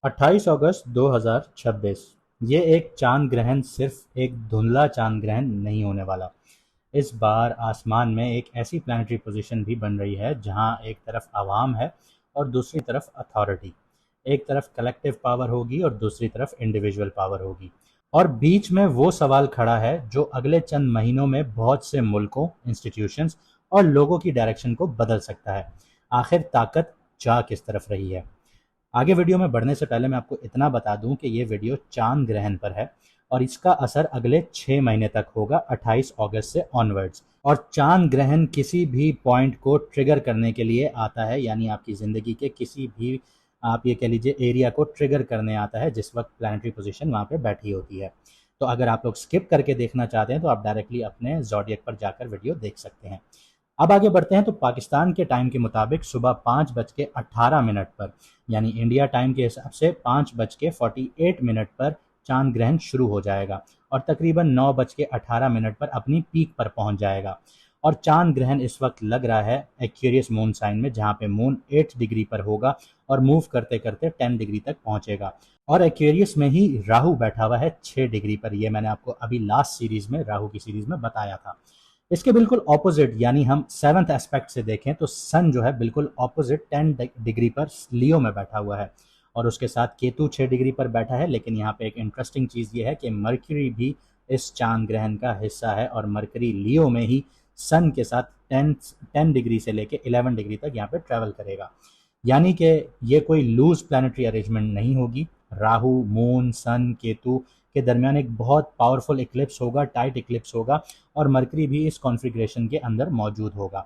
28 अगस्त 2026 ये एक चांद ग्रहण सिर्फ एक धुंधला चांद ग्रहण नहीं होने वाला। इस बार आसमान में एक ऐसी प्लानिटरी पोजीशन भी बन रही है जहां एक तरफ आवाम है और दूसरी तरफ अथॉरिटी। एक तरफ कलेक्टिव पावर होगी और दूसरी तरफ इंडिविजुअल पावर होगी। और बीच में वो सवाल खड़ा है जो अगले चंद महीनों में बहुत से मुल्कों, इंस्टीट्यूशंस और लोगों की डायरेक्शन को बदल सकता है। आखिर ताकत जा किस तरफ रही है? आगे वीडियो में बढ़ने से पहले मैं आपको इतना बता दूं कि ये वीडियो चांद ग्रहण पर है और इसका असर अगले 6 महीने तक होगा, 28 अगस्त से ऑनवर्ड्स। और चांद ग्रहण किसी भी पॉइंट को ट्रिगर करने के लिए आता है, यानी आपकी ज़िंदगी के किसी भी, आप ये कह लीजिए, एरिया को ट्रिगर करने आता है जिस वक्त प्लानिटरी पोजीशन वहाँ पे बैठी होती है। तो अगर आप लोग स्किप करके देखना चाहते हैं तो आप डायरेक्टली अपने ज़ोडिएक पर जाकर वीडियो देख सकते हैं। अब आगे बढ़ते हैं। तो पाकिस्तान के टाइम के मुताबिक सुबह 5:18 पर, यानी इंडिया टाइम के हिसाब से 5:48 पर चांद ग्रहण शुरू हो जाएगा और तकरीबन 9:18 पर अपनी पीक पर पहुंच जाएगा। और चांद ग्रहण इस वक्त लग रहा है एक्वेरियस मून साइन में, जहां पे मून 8 डिग्री पर होगा और मूव करते करते 10 डिग्री तक पहुंचेगा। और एक्वेरियस में ही राहु बैठा हुआ है 6 डिग्री पर। यह मैंने आपको अभी लास्ट सीरीज में, राहु की सीरीज में बताया था। इसके बिल्कुल ऑपोजिट, यानी हम सेवंथ एस्पेक्ट से देखें तो सन जो है बिल्कुल ऑपोजिट 10 डिग्री पर लियो में बैठा हुआ है और उसके साथ केतु 6 डिग्री पर बैठा है। लेकिन यहाँ पे एक इंटरेस्टिंग चीज़ ये है कि मरकरी भी इस चांद ग्रहण का हिस्सा है और मरकरी लियो में ही सन के साथ 10 डिग्री से लेके 11 डिग्री तक यहाँ पे ट्रैवल करेगा। यानी कि ये कोई लूज प्लानिटरी अरेंजमेंट नहीं होगी। राहु, मून, सन, केतु के दरमियान एक बहुत पावरफुल इक्लिप्स होगा, टाइट इक्लिप्स होगा और मरकरी भी इस कॉन्फ़िगरेशन के अंदर मौजूद होगा।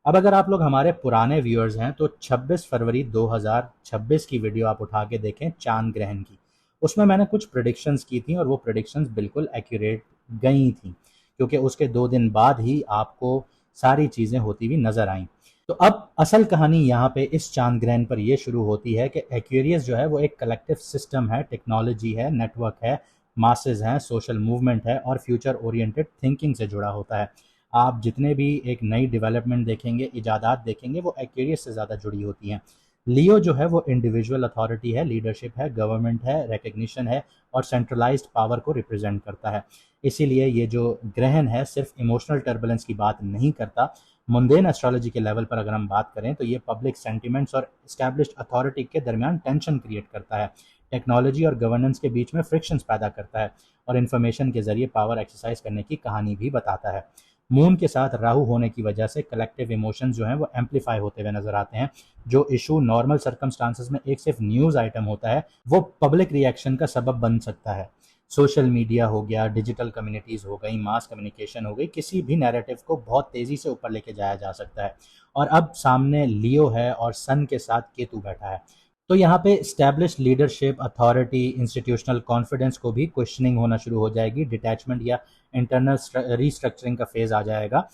अब अगर आप लोग हमारे पुराने व्यूअर्स हैं तो 26 फरवरी 2026 की वीडियो आप उठा के देखें चांद ग्रहण की। उसमें मैंने कुछ प्रेडिक्शंस की थी और वो प्रेडिक्शंस बिल्कुल एक्यूरेट गई थी, क्योंकि उसके 2 दिन बाद ही आपको सारी चीज़ें होती हुई नज़र आईं। तो अब असल कहानी यहाँ पे इस चांद ग्रहण पर यह शुरू होती है कि एक्वेरियस जो है वो एक कलेक्टिव सिस्टम है, टेक्नोलॉजी है, नेटवर्क है, मासेस हैं, सोशल मूवमेंट है और फ्यूचर ओरिएंटेड थिंकिंग से जुड़ा होता है। आप जितने भी एक नई डेवलपमेंट देखेंगे, इजादात देखेंगे, वो एक्वेरियस से ज़्यादा जुड़ी होती हैं। लियो जो है वो इंडिविजुअल अथॉरिटी है, लीडरशिप है, गवर्नमेंट है, रिकग्निशन है और सेंट्रलाइज्ड पावर को रिप्रेजेंट करता है। इसीलिए ये जो ग्रहण है सिर्फ इमोशनल टर्बुलेंस की बात नहीं करता। मुंडेन एस्ट्रोलॉजी के लेवल पर अगर हम बात करें तो ये पब्लिक सेंटिमेंट्स और एस्टैब्लिश्ड अथॉरिटी के दरमियान टेंशन क्रिएट करता है, टेक्नोलॉजी और गवर्नेंस के बीच में फ्रिक्शंस पैदा करता है और इन्फॉर्मेशन के जरिए पावर एक्सरसाइज करने की कहानी भी बताता है। मून के साथ राहु होने की वजह से कलेक्टिव इमोशंस जो हैं वो एम्पलीफाई होते हुए नजर आते हैं। जो इशू नॉर्मल सर्कमस्टांसेस में एक सिर्फ न्यूज़ आइटम होता है, वो पब्लिक रिएक्शन का सबब बन सकता है। सोशल मीडिया हो गया, डिजिटल कम्युनिटीज़ हो गई, मास कम्युनिकेशन हो गई, किसी भी नैरेटिव को बहुत तेज़ी से ऊपर लेके जाया जा सकता है। और अब सामने लियो है और सन के साथ केतु बैठा है, तो यहाँ पे establish leadership, authority, institutional confidence को भी क्वेश्चनिंग होना शुरू हो जाएगी। डिटैचमेंट या इंटरनल रीस्ट्रक्चरिंग का फेज आ जाएगा।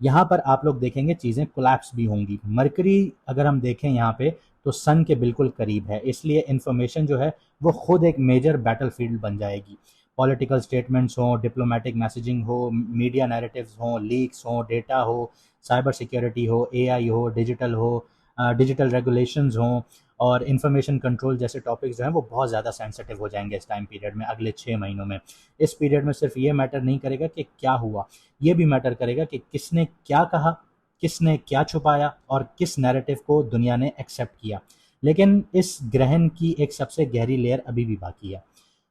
यहाँ पर आप लोग देखेंगे चीज़ें कोलैप्स भी होंगी। मरकरी अगर हम देखें यहाँ पे तो सन के बिल्कुल करीब है, इसलिए इंफॉर्मेशन जो है वो खुद एक मेजर बैटलफील्ड बन जाएगी। पॉलिटिकल स्टेटमेंट्स हों, डिप्लोमेटिक मैसेजिंग हो, मीडिया नैरेटिव्स हों, लीक्स हों, डेटा हो, साइबर सिक्योरिटी हो, एआई हो, डिजिटल रेगुलेशंस हों और इंफॉर्मेशन कंट्रोल जैसे टॉपिक्स जो हैं वो बहुत ज़्यादा सेंसिटिव हो जाएंगे इस टाइम पीरियड में, अगले 6 महीनों में। इस पीरियड में सिर्फ ये मैटर नहीं करेगा कि क्या हुआ, ये भी मैटर करेगा कि किसने क्या कहा, किसने क्या छुपाया और किस नैरेटिव को दुनिया ने एक्सेप्ट किया। लेकिन इस ग्रहण की एक सबसे गहरी लेयर अभी भी बाकी है।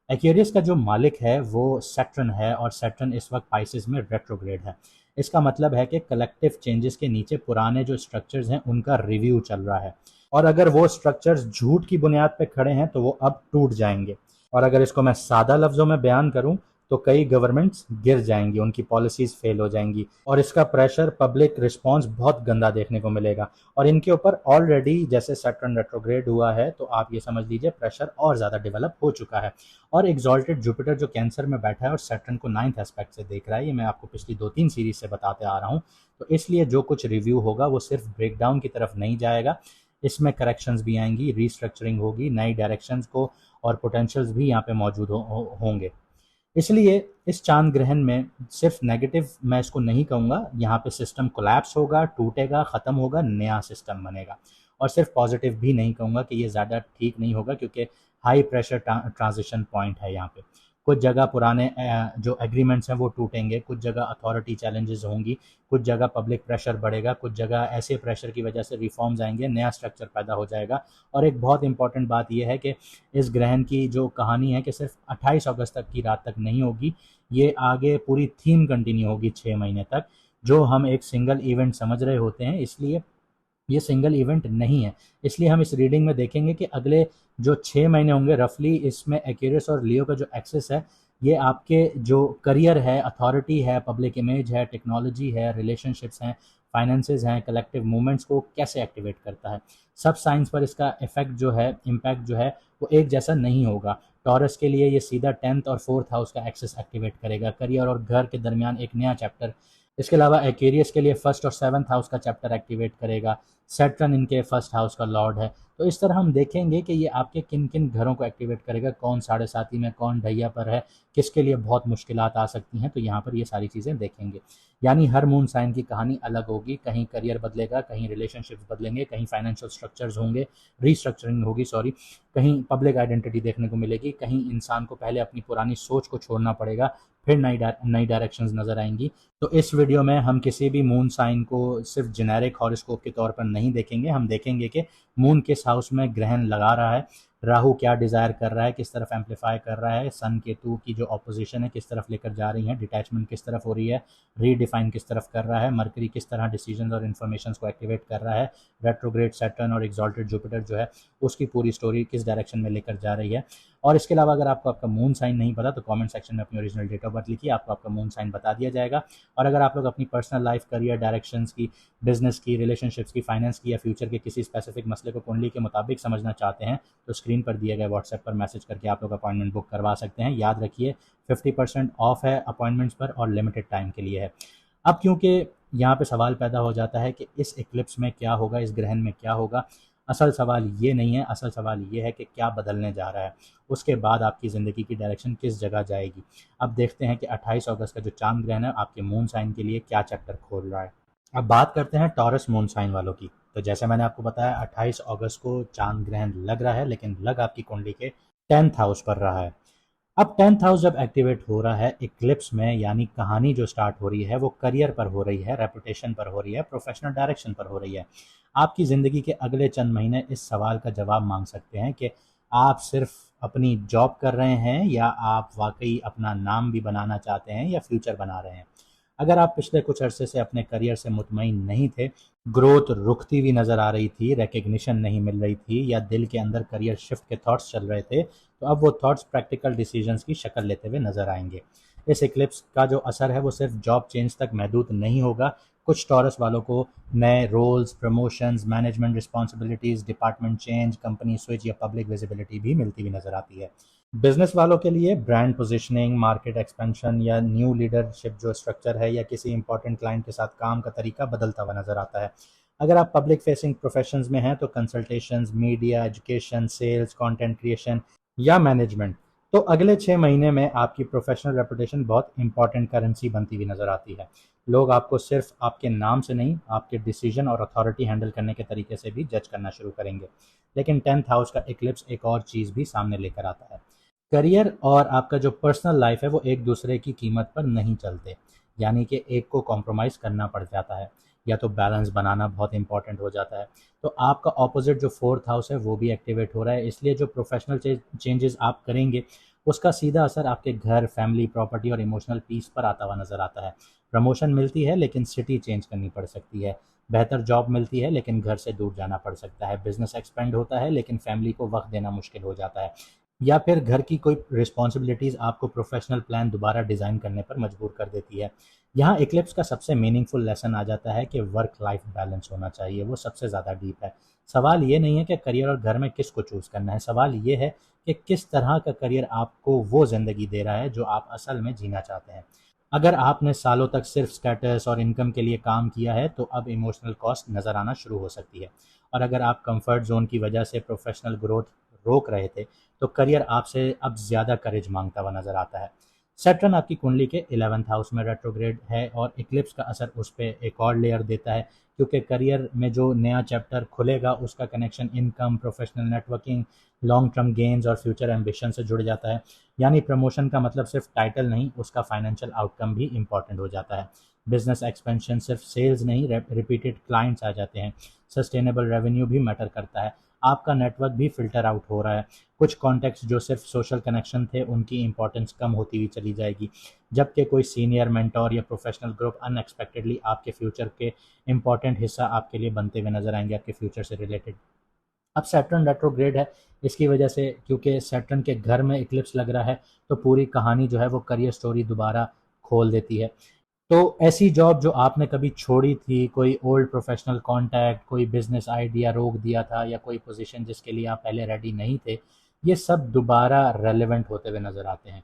एक्वेरियस का जो मालिक है वो सैटर्न है और सैटर्न इस वक्त पाइसेस में रेट्रोग्रेड है। इसका मतलब है कि कलेक्टिव चेंजेस के नीचे पुराने जो स्ट्रक्चर्स हैं उनका रिव्यू चल रहा है और अगर वो स्ट्रक्चर्स झूठ की बुनियाद पर खड़े हैं तो वो अब टूट जाएंगे। और अगर इसको मैं सादा लफ्ज़ों में बयान करूं तो कई गवर्नमेंट्स गिर जाएंगी, उनकी पॉलिसीज़ फेल हो जाएंगी और इसका प्रेशर, पब्लिक रिस्पांस बहुत गंदा देखने को मिलेगा। और इनके ऊपर ऑलरेडी जैसे सैटर्न रेट्रोग्रेड हुआ है तो आप ये समझ लीजिए प्रेशर और ज़्यादा डेवलप हो चुका है। और एग्जॉल्टेड जुपिटर जो कैंसर में बैठा है और सैटर्न को 9th एस्पेक्ट से देख रहा है, ये मैं आपको पिछली 2-3 सीरीज से बताते आ रहा हूँ। तो इसलिए जो कुछ रिव्यू होगा वो सिर्फ ब्रेकडाउन की तरफ नहीं जाएगा, इसमें करेक्शंस भी आएंगी, रीस्ट्रक्चरिंग होगी, नई डायरेक्शंस को और पोटेंशियल्स भी यहाँ पे मौजूद होंगे। इसलिए इस चांद ग्रहण में सिर्फ नेगेटिव मैं इसको नहीं कहूँगा, यहाँ पे सिस्टम कोलैप्स होगा, टूटेगा, ख़त्म होगा, नया सिस्टम बनेगा। और सिर्फ पॉजिटिव भी नहीं कहूँगा कि ये ज़्यादा ठीक नहीं होगा, क्योंकि हाई प्रेशर ट्रांजिशन पॉइंट है यहाँ पे। कुछ जगह पुराने जो एग्रीमेंट्स हैं वो टूटेंगे, कुछ जगह अथॉरिटी चैलेंजेस होंगी, कुछ जगह पब्लिक प्रेशर बढ़ेगा, कुछ जगह ऐसे प्रेशर की वजह से रिफॉर्म्स आएंगे, नया स्ट्रक्चर पैदा हो जाएगा। और एक बहुत इंपॉर्टेंट बात यह है कि इस ग्रहण की जो कहानी है कि सिर्फ 28 अगस्त तक की रात तक नहीं होगी, ये आगे पूरी थीम कंटिन्यू होगी 6 महीने तक, जो हम एक सिंगल इवेंट समझ रहे होते हैं, इसलिए ये सिंगल इवेंट नहीं है। इसलिए हम इस रीडिंग में देखेंगे कि अगले जो 6 महीने होंगे रफली, इसमें एक्वेरियस और लियो का जो एक्सेस है, ये आपके जो करियर है, अथॉरिटी है, पब्लिक इमेज है, टेक्नोलॉजी है, रिलेशनशिप्स हैं, फाइनेंसेस हैं, कलेक्टिव मूवमेंट्स को कैसे एक्टिवेट करता है। सब साइंस पर इसका इफेक्ट जो है, इम्पैक्ट जो है, वो एक जैसा नहीं होगा। टॉरस के लिए ये सीधा 10th और 4th हाउस का एक्सेस एक्टिवेट करेगा, करियर और घर के दरमियान एक नया चैप्टर। इसके अलावा एक्वेरियस के लिए 1st और 7th हाउस का चैप्टर एक्टिवेट करेगा। सैटर्न इनके 1st हाउस का लॉर्ड है। तो इस तरह हम देखेंगे कि ये आपके किन किन घरों को एक्टिवेट करेगा, कौन साढ़े साथी में, कौन ढैया पर है, किसके लिए बहुत मुश्किलात आ सकती हैं। तो यहाँ पर ये सारी चीज़ें देखेंगे। यानी हर मून साइन की कहानी अलग होगी, कहीं करियर बदलेगा, कहीं रिलेशनशिप्स बदलेंगे, कहीं फाइनेंशियल स्ट्रक्चर्स होंगे, रीस्ट्रक्चरिंग होगी, सॉरी, कहीं पब्लिक आइडेंटिटी देखने को मिलेगी, कहीं इंसान को पहले अपनी पुरानी सोच को छोड़ना पड़ेगा, फिर नई डायरेक्शंस नज़र आएंगी। तो इस वीडियो में हम किसी भी मून साइन को सिर्फ जेनेरिक हॉरोस्कोप के तौर पर नहीं देखेंगे, हम देखेंगे कि मून किस हाउस में ग्रहण लगा रहा है, राहु क्या डिज़ायर कर रहा है, किस तरफ एम्पलीफाई कर रहा है, सन केतु की जो ऑपोजिशन है किस तरफ लेकर जा रही है, डिटैचमेंट किस तरफ हो रही है, रीडिफाइन किस तरफ कर रहा है, मरकरी किस तरह डिसीजन और इन्फॉर्मेशन को एक्टिवेट कर रहा है, रेट्रोग्रेड सैटर्न और एक्सॉल्टेड जुपिटर जो है उसकी पूरी स्टोरी किस डायरेक्शन में लेकर जा रही है। और इसके अलावा अगर आपको आपका मून साइन नहीं पता तो कमेंट सेक्शन में अपनी ओरिजिनल डेट ऑफ बर्थ लिखिए, आपको आपका मून साइन बता दिया जाएगा। और अगर आप लोग अपनी पर्सनल लाइफ, करियर डायरेक्शंस की, बिजनेस की, रिलेशनशिप्स की, फाइनेंस की या फ्यूचर के किसी स्पेसिफिक मसले को कुंडली के मुताबिक समझना चाहते हैं तो स्क्रीन पर दिए गए व्हाट्सएप पर मैसेज करके आप लोग अपॉइंटमेंट बुक करवा सकते हैं। याद रखिए 50% ऑफ है अपॉइंटमेंट्स पर और लिमिटेड टाइम के लिए है। अब क्योंकि यहाँ पे सवाल पैदा हो जाता है कि इस इक्लिप्स में क्या होगा, इस ग्रहण में क्या होगा, असल सवाल ये नहीं है, असल सवाल ये है कि क्या बदलने जा रहा है, उसके बाद आपकी ज़िंदगी की डायरेक्शन किस जगह जाएगी। अब देखते हैं कि 28 अगस्त का जो चांद ग्रहण है आपके मून साइन के लिए क्या चैप्टर खोल रहा है। अब बात करते हैं टॉरस मून साइन वालों की। तो जैसे मैंने आपको बताया 28 अगस्त को चांद ग्रहण लग रहा है, लेकिन लग आपकी कुंडली के 10th हाउस पर रहा है। अब 10th हाउस जब एक्टिवेट हो रहा है इक्लिप्स में, यानी कहानी जो स्टार्ट हो रही है वो करियर पर हो रही है, रेपुटेशन पर हो रही है, प्रोफेशनल डायरेक्शन पर हो रही है। आपकी ज़िंदगी के अगले चंद महीने इस सवाल का जवाब मांग सकते हैं कि आप सिर्फ अपनी जॉब कर रहे हैं या आप वाकई अपना नाम भी बनाना चाहते हैं या फ्यूचर बना रहे हैं। अगर आप पिछले कुछ अरसे से अपने करियर से मुतमईन नहीं थे, ग्रोथ रुकती हुई नज़र आ रही थी, रिकग्निशन नहीं मिल रही थी, या दिल के अंदर करियर शिफ्ट के थॉट्स चल रहे थे, तो अब वो थॉट्स प्रैक्टिकल डिसीजंस की शक्ल लेते हुए नजर आएंगे। इस इक्लिप्स का जो असर है वो सिर्फ जॉब चेंज तक महदूद नहीं होगा। कुछ टॉरस वालों को नए roles, promotions, management responsibilities, department change, company switch या पब्लिक विजिबिलिटी भी मिलती हुई नजर आती है। बिजनेस वालों के लिए ब्रांड पोजीशनिंग, मार्केट एक्सपेंशन या न्यू लीडरशिप जो स्ट्रक्चर है या किसी इंपॉर्टेंट क्लाइंट के साथ काम का तरीका बदलता हुआ नजर आता है। अगर आप पब्लिक फेसिंग प्रोफेशंस में हैं तो consultations, media, education, sales, content creation या मैनेजमेंट। तो अगले 6 महीने में आपकी प्रोफेशनल रेपुटेशन बहुत इंपॉर्टेंट करेंसी बनती हुई नजर आती है। लोग आपको सिर्फ आपके नाम से नहीं, आपके डिसीजन और अथॉरिटी हैंडल करने के तरीके से भी जज करना शुरू करेंगे। लेकिन 10th हाउस का इक्लिप्स एक और चीज़ भी सामने लेकर आता है। करियर और आपका जो पर्सनल लाइफ है वो एक दूसरे की कीमत पर नहीं चलते, यानी कि एक को कॉम्प्रोमाइज़ करना पड़ जाता है, या तो बैलेंस बनाना बहुत इंपॉर्टेंट हो जाता है। तो आपका ऑपोजिट जो 4th हाउस है वो भी एक्टिवेट हो रहा है, इसलिए जो प्रोफेशनल चेंजेस आप करेंगे उसका सीधा असर आपके घर, फैमिली, प्रॉपर्टी और इमोशनल पीस पर आता हुआ नज़र आता है। प्रमोशन मिलती है लेकिन सिटी चेंज करनी पड़ सकती है, बेहतर जॉब मिलती है लेकिन घर से दूर जाना पड़ सकता है, बिजनेस एक्सपेंड होता है लेकिन फैमिली को वक्त देना मुश्किल हो जाता है, या फिर घर की कोई रिस्पॉन्सिबिलिटीज़ आपको प्रोफेशनल प्लान दोबारा डिज़ाइन करने पर मजबूर कर देती है। यहाँ इक्लिप्स का सबसे मीनिंगफुल लेसन आ जाता है कि वर्क लाइफ बैलेंस होना चाहिए, वो सबसे ज़्यादा डीप है। सवाल ये नहीं है कि करियर और घर में किसको चूज़ करना है, सवाल ये है कि किस तरह का करियर आपको वो ज़िंदगी दे रहा है जो आप असल में जीना चाहते हैं। अगर आपने सालों तक सिर्फ स्टेटस और इनकम के लिए काम किया है तो अब इमोशनल कॉस्ट नज़र आना शुरू हो सकती है। और अगर आप कंफर्ट जोन की वजह से प्रोफेशनल ग्रोथ रोक रहे थे तो करियर आपसे अब ज़्यादा करेज मांगता हुआ नज़र आता है। सैटर्न आपकी कुंडली के 11th हाउस में रेट्रोग्रेड है और इक्लिप्स का असर उस पर एक और लेयर देता है, क्योंकि करियर में जो नया चैप्टर खुलेगा उसका connection income, professional networking, long term gains और फ्यूचर एम्बिशन से जुड़ जाता है। यानी प्रमोशन का मतलब सिर्फ टाइटल नहीं, उसका फाइनेंशियल आउटकम भी इंपॉर्टेंट हो जाता है। बिजनेस एक्सपेंशन सिर्फ सेल्स नहीं, रिपीटेड क्लाइंट्स आ जाते हैं। सस्टेनेबल रेवेन्यू भी मैटर करता है। आपका नेटवर्क भी फिल्टर आउट हो रहा है। कुछ कॉन्टेक्ट्स जो सिर्फ सोशल कनेक्शन थे उनकी इंपॉर्टेंस कम होती हुई चली जाएगी, जबकि कोई सीनियर मेंटोर या प्रोफेशनल ग्रुप अनएक्सपेक्टेडली आपके फ्यूचर के इंपॉर्टेंट हिस्सा आपके लिए बनते हुए नजर आएंगे, आपके फ्यूचर से रिलेटेड। अब सैटर्न रेट्रोग्रेड है, इसकी वजह से क्योंकि सैटर्न के घर में इक्लिप्स लग रहा है, तो पूरी कहानी जो है वो करियर स्टोरी दोबारा खोल देती है। तो ऐसी जॉब जो आपने कभी छोड़ी थी, कोई ओल्ड प्रोफेशनल कॉन्टैक्ट, कोई बिजनेस आइडिया रोक दिया था, या कोई पोजीशन जिसके लिए आप पहले रेडी नहीं थे, ये सब दोबारा रेलेवेंट होते हुए नज़र आते हैं।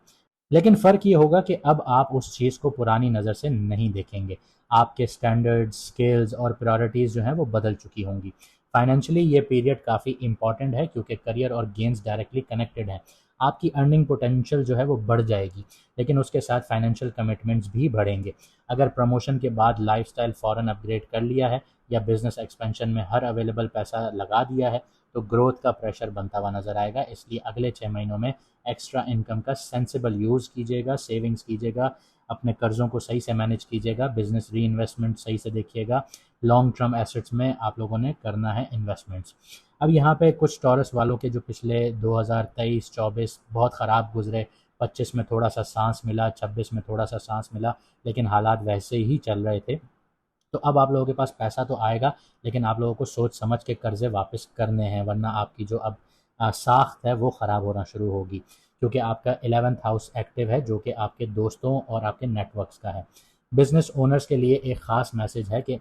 लेकिन फ़र्क ये होगा कि अब आप उस चीज़ को पुरानी नज़र से नहीं देखेंगे। आपके स्टैंडर्ड्स, स्किल्स और प्रायोरिटीज़ जो हैं वो बदल चुकी होंगी। फाइनेंशियली ये पीरियड काफ़ी इंपॉर्टेंट है, क्योंकि करियर और गेन्स डायरेक्टली कनेक्टेड हैं। आपकी अर्निंग पोटेंशियल जो है वो बढ़ जाएगी, लेकिन उसके साथ फाइनेंशियल कमिटमेंट्स भी बढ़ेंगे। अगर प्रमोशन के बाद लाइफस्टाइल फ़ौरन अपग्रेड कर लिया है, या बिजनेस एक्सपेंशन में हर अवेलेबल पैसा लगा दिया है, तो ग्रोथ का प्रेशर बनता हुआ नज़र आएगा। इसलिए अगले 6 महीनों में एक्स्ट्रा इनकम का सेंसिबल यूज़ कीजिएगा, सेविंग्स कीजिएगा, अपने कर्ज़ों को सही से मैनेज कीजिएगा, बिजनेस री इन्वेस्टमेंट सही से देखिएगा। लॉन्ग टर्म एसेट्स में आप लोगों ने करना है इन्वेस्टमेंट्स। अब यहाँ पे कुछ टॉरस वालों के जो पिछले 2023-24 बहुत ख़राब गुजरे, 25 में थोड़ा सा सांस मिला, 26 में थोड़ा सा सांस मिला, लेकिन हालात वैसे ही चल रहे थे। तो अब आप लोगों के पास पैसा तो आएगा, लेकिन आप लोगों को सोच समझ के कर्ज़े वापस करने हैं, वरना आपकी जो अब साख्त है वो ख़राब होना शुरू होगी, क्योंकि आपका 11th हाउस एक्टिव है, जो कि आपके दोस्तों और आपके नेटवर्क्स का है। बिजनेस ओनर्स के लिए एक ख़ास मैसेज है कि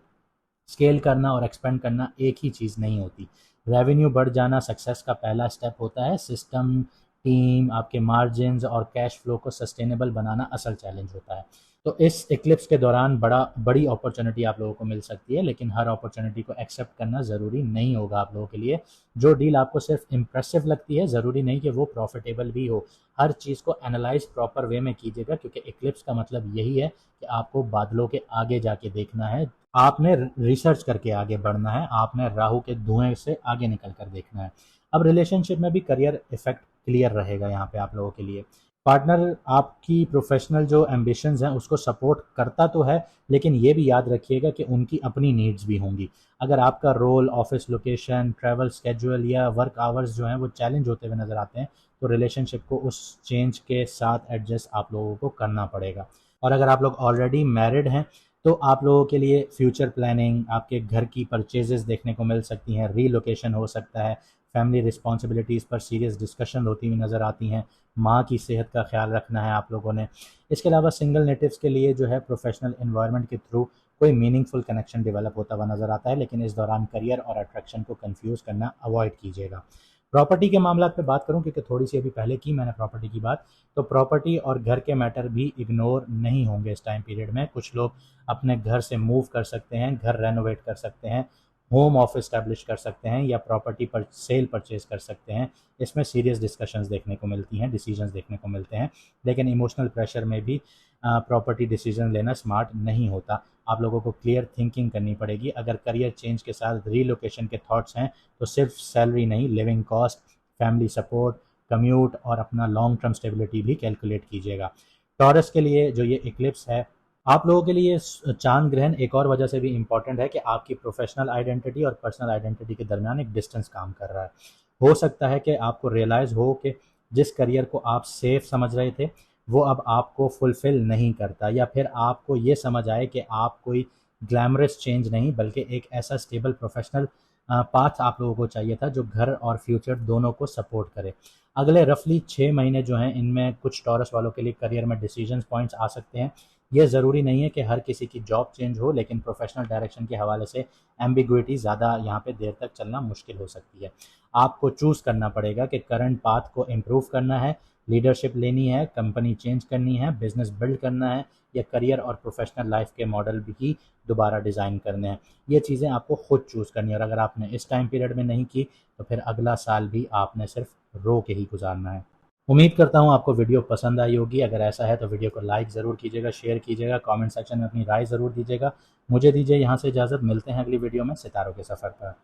स्केल करना और एक्सपेंड करना एक ही चीज़ नहीं होती। रेवेन्यू बढ़ जाना सक्सेस का पहला स्टेप होता है। सिस्टम, टीम, आपके मार्जिन्स और कैश फ्लो को सस्टेनेबल बनाना असल चैलेंज होता है। तो इस इक्लिप्स के दौरान बड़ी अपॉर्चुनिटी आप लोगों को मिल सकती है, लेकिन हर अपॉर्चुनिटी को एक्सेप्ट करना ज़रूरी नहीं होगा आप लोगों के लिए। जो डील आपको सिर्फ इम्प्रेसिव लगती है, ज़रूरी नहीं कि वो प्रॉफिटेबल भी हो। हर चीज़ को एनालाइज प्रॉपर वे में कीजिएगा, क्योंकि इक्लिप्स का मतलब यही है कि आपको बादलों के आगे जाके देखना है। आपने रिसर्च करके आगे बढ़ना है, आपने राहु के धुएं से आगे निकल कर देखना है। अब रिलेशनशिप में भी करियर इफेक्ट क्लियर रहेगा यहाँ पे आप लोगों के लिए। पार्टनर आपकी प्रोफेशनल जो एम्बिशंस हैं उसको सपोर्ट करता तो है, लेकिन ये भी याद रखिएगा कि उनकी अपनी नीड्स भी होंगी। अगर आपका role, office location, travel schedule या वर्क आवर्स जो हैं वो चैलेंज होते हुए नज़र आते हैं, तो रिलेशनशिप को उस चेंज के साथ एडजस्ट आप लोगों को करना पड़ेगा। और अगर आप लोग ऑलरेडी मैरिड हैं, तो आप लोगों के लिए फ्यूचर प्लानिंग, आपके घर की परचेजेस देखने को मिल सकती हैं, रीलोकेशन हो सकता है, फैमिली रिस्पॉन्सिबिलिटीज़ पर सीरियस डिस्कशन होती हुई नज़र आती हैं, माँ की सेहत का ख्याल रखना है आप लोगों ने। इसके अलावा सिंगल नेटिव्स के लिए जो है प्रोफेशनल एनवायरनमेंट के थ्रू कोई मीनिंगफुल कनेक्शन डेवलप होता हुआ नज़र आता है, लेकिन इस दौरान करियर और अट्रैक्शन को कंफ्यूज करना अवॉइड कीजिएगा। प्रॉपर्टी के मामला पे बात करूं, क्योंकि थोड़ी सी अभी पहले की मैंने प्रॉपर्टी की बात, तो प्रॉपर्टी और घर के मैटर भी इग्नोर नहीं होंगे इस टाइम पीरियड में। कुछ लोग अपने घर से मूव कर सकते हैं, घर रेनोवेट कर सकते हैं, होम ऑफिस स्टैब्लिश कर सकते हैं, या प्रॉपर्टी पर सेल परचेज कर सकते हैं। इसमें सीरियस डिस्कशंस देखने को मिलती हैं, डिसीजंस देखने को मिलते हैं, लेकिन इमोशनल प्रेशर में भी प्रॉपर्टी डिसीजन लेना स्मार्ट नहीं होता। आप लोगों को क्लियर थिंकिंग करनी पड़ेगी। अगर करियर चेंज के साथ रीलोकेशन के थॉट्स हैं, तो सिर्फ सैलरी नहीं, living cost, family support, commute और अपना लॉन्ग टर्म स्टेबिलिटी भी कैलकुलेट कीजिएगा। टॉरस के लिए जो ये इक्लिप्स है, आप लोगों के लिए चांद ग्रहण एक और वजह से भी इम्पॉर्टेंट है कि आपकी प्रोफेशनल आइडेंटिटी और पर्सनल आइडेंटिटी के दरमियान एक डिस्टेंस काम कर रहा है। हो सकता है कि आपको रियलाइज़ हो कि जिस करियर को आप सेफ समझ रहे थे, वो अब आपको फुलफ़िल नहीं करता, या फिर आपको ये समझ आए कि आप कोई ग्लैमरस चेंज नहीं, बल्कि एक ऐसा स्टेबल प्रोफेशनल पाथ आप लोगों को चाहिए था जो घर और फ्यूचर दोनों को सपोर्ट करे। अगले रफली 6 महीने जो हैं, इनमें कुछ टॉरस वालों के लिए करियर में डिसीजन पॉइंट्स आ सकते हैं। ये ज़रूरी नहीं है कि हर किसी की जॉब चेंज हो, लेकिन प्रोफेशनल डायरेक्शन के हवाले से एम्बिग्विटी ज़्यादा यहाँ पे देर तक चलना मुश्किल हो सकती है। आपको चूज़ करना पड़ेगा कि करंट पाथ को इम्प्रूव करना है, लीडरशिप लेनी है, कंपनी चेंज करनी है, बिजनेस बिल्ड करना है, या करियर और प्रोफेशनल लाइफ के मॉडल भी दोबारा डिज़ाइन करने हैं। ये चीज़ें आपको खुद चूज़ करनी है, और अगर आपने इस टाइम पीरियड में नहीं की, तो फिर अगला साल भी आपने सिर्फ रो के ही गुजारना है। उम्मीद करता हूँ आपको वीडियो पसंद आई होगी। अगर ऐसा है तो वीडियो को लाइक ज़रूर कीजिएगा, शेयर कीजिएगा, कमेंट सेक्शन में अपनी राय ज़रूर दीजिएगा। मुझे दीजिए यहाँ से इजाज़त, मिलते हैं अगली वीडियो में सितारों के सफ़र पर।